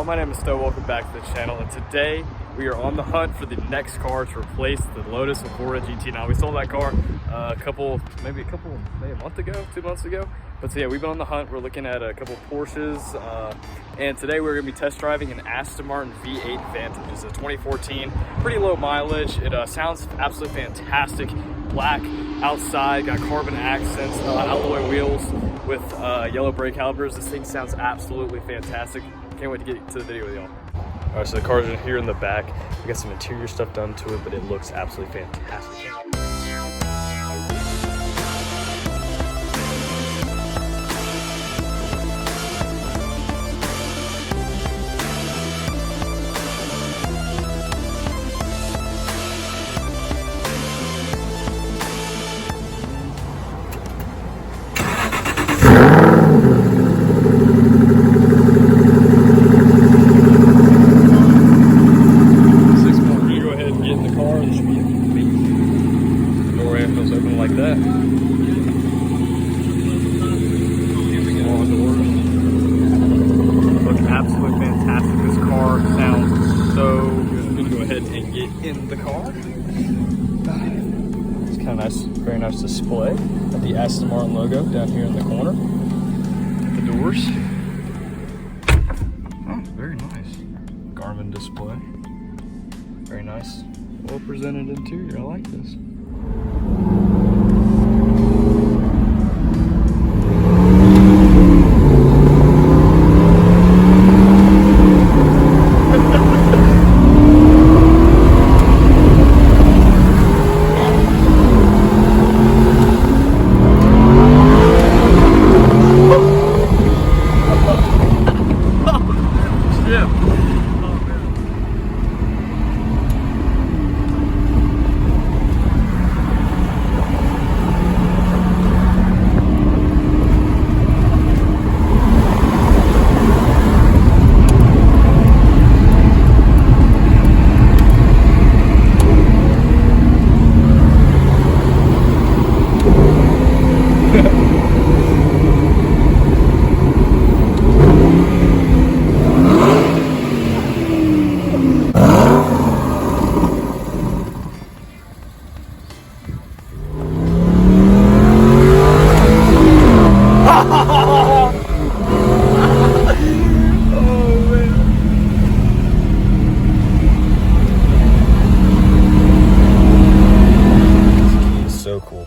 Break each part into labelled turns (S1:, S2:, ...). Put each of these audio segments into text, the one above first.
S1: y'all, my name is Stowe. Welcome back to the channel, and today we are on the hunt for the next car to replace the Lotus Evora GT. Now, we sold that car maybe a month ago, 2 months ago. But so yeah, we've been on the hunt. We're looking at a couple Porsches, and today we're gonna be test driving an Aston Martin V8 Vantage. It's a 2014, pretty low mileage. It sounds absolutely fantastic. Black outside, got carbon accents, alloy wheels with yellow brake calipers. This thing sounds absolutely fantastic. Can't wait to get to the video with y'all. All right, so the car's in here in the back. We got some interior stuff done to it, but it looks absolutely fantastic. Like that. Look absolutely fantastic. This car sounds so good. I'm gonna go ahead and get in the car. It's kind of nice, very nice display of the Aston Martin logo down here in the corner. The doors. Oh, very nice. Garmin display. Very nice. Well presented interior. I like this.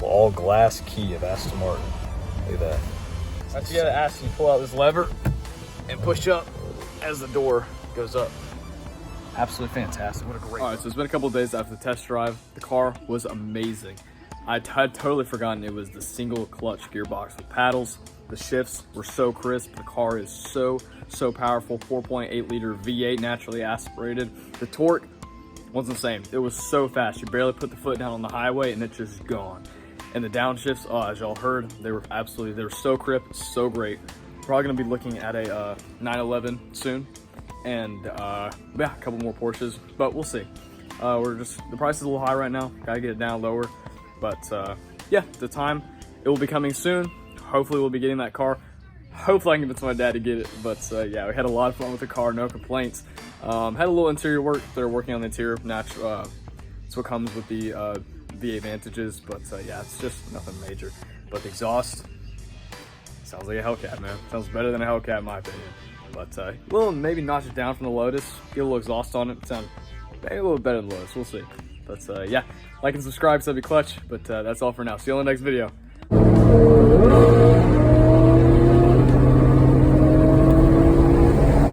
S1: All glass key of Aston Martin. Look at that. That's you gotta ask you pull out this lever and push up as the door goes up. Absolutely fantastic. What a great. All right, so it's been a couple of days after the test drive. The car was amazing. I had totally forgotten it was the single clutch gearbox with paddles. The shifts were so crisp. The car is so powerful. 4.8 liter V8 naturally aspirated. The torque wasn't the same. It was so fast. You barely put the foot down on the highway and it's just gone. And the downshifts, as y'all heard, they were so crisp, so great. Probably gonna be looking at a 911 soon, and yeah, a couple more Porsches, but we'll see. The price is a little high right now. Gotta get it down lower, but yeah, the time it will be coming soon. Hopefully, we'll be getting that car. Hopefully, I can convince my dad to get it. But yeah, we had a lot of fun with the car, no complaints. Had a little interior work. They're working on the interior. That's what comes with the V8 Vantages, but yeah, it's just nothing major. But the exhaust sounds like a Hellcat, man. Sounds better than a Hellcat in my opinion. But we'll maybe notch it down from the Lotus, get a little exhaust on it. Sound maybe a little better than the Lotus. We'll see. But yeah, like and subscribe, so that'd be clutch. But that's all for now. See you on the next video.